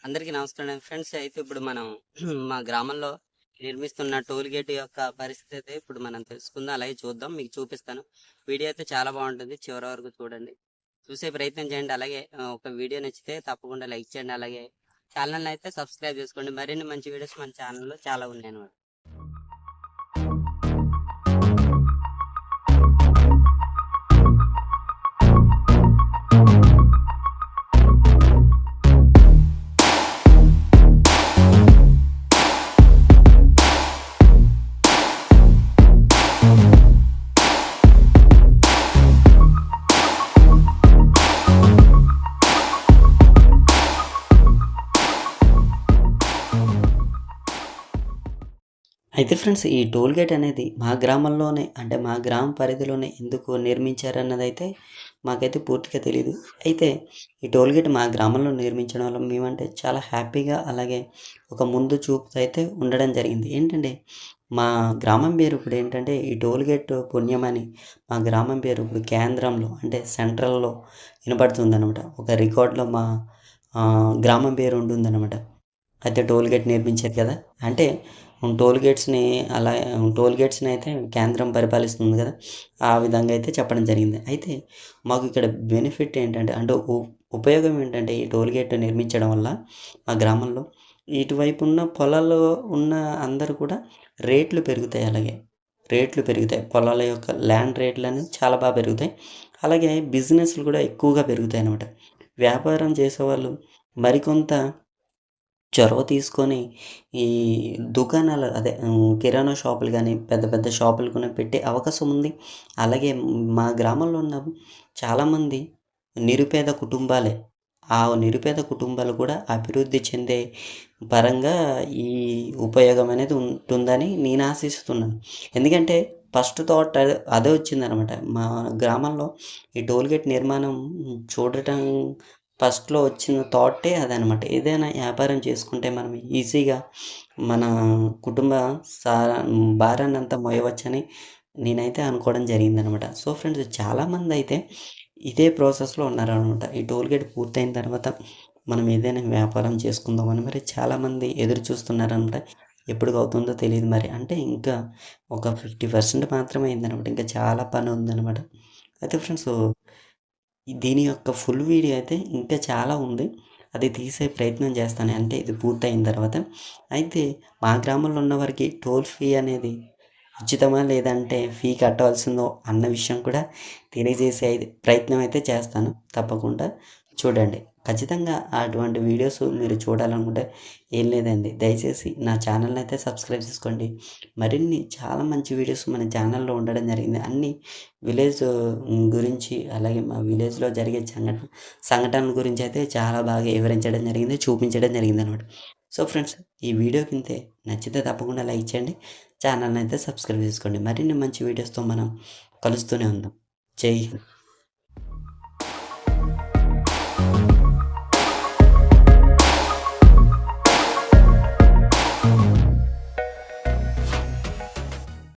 అందరికీ నమస్కారం ఫ్రెండ్స్. అయితే ఇప్పుడు మనం మా గ్రామంలో నిర్మిస్తున్న టోల్ గేట్ యొక్క పరిస్థితి అయితే ఇప్పుడు మనం తెలుసుకుందాం. అలాగే చూద్దాం, మీకు చూపిస్తాను. వీడియో అయితే చాలా బాగుంటుంది, చివరి వరకు చూడండి, చూసే ప్రయత్నం చేయండి. అలాగే ఒక వీడియో నచ్చితే తప్పకుండా లైక్ చేయండి. అలాగే ఛానల్ అయితే సబ్స్క్రైబ్ చేసుకోండి. మరిన్ని మంచి వీడియోస్ మన ఛానల్లో చాలా ఉన్నాయి అన్నమాట. అయితే ఫ్రెండ్స్, ఈ టోల్ గేట్ అనేది మా గ్రామంలోనే, అంటే మా గ్రామ పరిధిలోనే ఎందుకు నిర్మించారన్నదైతే మాకైతే పూర్తిగా తెలీదు. అయితే ఈ టోల్ గేట్ మా గ్రామంలో నిర్మించడం వల్ల మేమంటే చాలా హ్యాపీగా, అలాగే ఒక ముందు చూపుతో అయితే ఉండడం జరిగింది. ఏంటంటే మా గ్రామం పేరు ఇప్పుడు ఏంటంటే ఈ టోల్ గేట్ పుణ్యమని మా గ్రామం పేరు ఇప్పుడు కేంద్రంలో, అంటే సెంట్రల్‌లో వినపడుతుందనమాట. ఒక రికార్డ్‌లో మా గ్రామం పేరు ఉంటుందనమాట. అయితే టోల్ గేట్ నిర్మించారు కదా! అంటే టోల్ గేట్స్‌ని అలా టోల్ గేట్స్‌ని అయితే కేంద్రం పరిపాలిస్తుంది కదా! ఆ విధంగా అయితే చెప్పడం జరిగింది. అయితే మాకు ఇక్కడ బెనిఫిట్ ఏంటంటే, అంటే ఉపయోగం ఏంటంటే, ఈ టోల్ గేట్ నిర్మించడం వల్ల మా గ్రామంలో ఇటువైపు ఉన్న పొలాల్లో ఉన్న అందరూ కూడా రేట్లు పెరుగుతాయి. అలాగే రేట్లు పెరుగుతాయి. పొలాల యొక్క ల్యాండ్ రేట్లనేవి చాలా బాగా పెరుగుతాయి. అలాగే బిజినెస్‌లు కూడా ఎక్కువగా పెరుగుతాయన్నమాట. వ్యాపారం చేసేవాళ్ళు మరికొంత చొరవ తీసుకొని ఈ దుకాణాలు, అదే కిరాణా షాపులు గానీ, పెద్ద పెద్ద షాపులు కూడా పెట్టే అవకాశం ఉంది. అలాగే మా గ్రామంలో ఉన్న చాలామంది నిరుపేద కుటుంబాలే. ఆ నిరుపేద కుటుంబాలు కూడా అభివృద్ధి చెందే పరంగా ఈ ఉపయోగం అనేది ఉంటుందని నేను ఆశిస్తున్నాను. ఎందుకంటే ఫస్ట్ థాట్ అదే వచ్చిందనమాట. మా గ్రామంలో ఈ టోల్ గేట్ నిర్మాణం చూడటం ఫస్ట్‌లో వచ్చిన థాటే అదనమాట. ఏదైనా వ్యాపారం చేసుకుంటే మనం ఈజీగా మన కుటుంబ భారాన్నంతా మోయవచ్చని నేనైతే అనుకోవడం జరిగిందనమాట. సో ఫ్రెండ్స్, చాలామందయితే ఇదే ప్రాసెస్‌లో ఉన్నారనమాట. ఈ టోల్ గేట్ పూర్తయిన తర్వాత మనం ఏదైనా వ్యాపారం చేసుకుందామని మరి చాలామంది ఎదురు చూస్తున్నారనమాట. ఎప్పటికవుతుందో తెలీదు మరి. అంటే ఇంకా ఒక 50% మాత్రమే అయిందనమాట. ఇంకా చాలా పని ఉందనమాట. అయితే ఫ్రెండ్స్, దీని యొక్క ఫుల్ వీడియో అయితే ఇంకా చాలా ఉంది. అది తీసే ప్రయత్నం చేస్తాను, అంటే ఇది పూర్తయిన తర్వాత. అయితే మా గ్రామంలో ఉన్న వారికి టోల్ ఫీ అనేది ఉచితమా, లేదంటే ఫీ కట్టవలసిందో అన్న విషయం కూడా తెలియజేసే ప్రయత్నం అయితే చేస్తాను. తప్పకుండా చూడండి. ఖచ్చితంగా అటువంటి వీడియోస్ మీరు చూడాలనుకుంటే ఏం లేదండి, దయచేసి నా ఛానల్ని అయితే సబ్స్క్రైబ్ చేసుకోండి. మరిన్ని చాలా మంచి వీడియోస్ మన ఛానల్లో ఉండడం జరిగింది. అన్నీ విలేజ్ గురించి, అలాగే మా విలేజ్లో జరిగే సంఘటనల గురించి అయితే చాలా బాగా వివరించడం జరిగింది, చూపించడం జరిగిందనమాట. సో ఫ్రెండ్స్, ఈ వీడియో కింతే నచ్చితే తప్పకుండా లైక్ చేయండి, ఛానల్ని అయితే సబ్స్క్రైబ్ చేసుకోండి. మరిన్ని మంచి వీడియోస్తో మనం కలుస్తూనే ఉందాం. జై హింద్.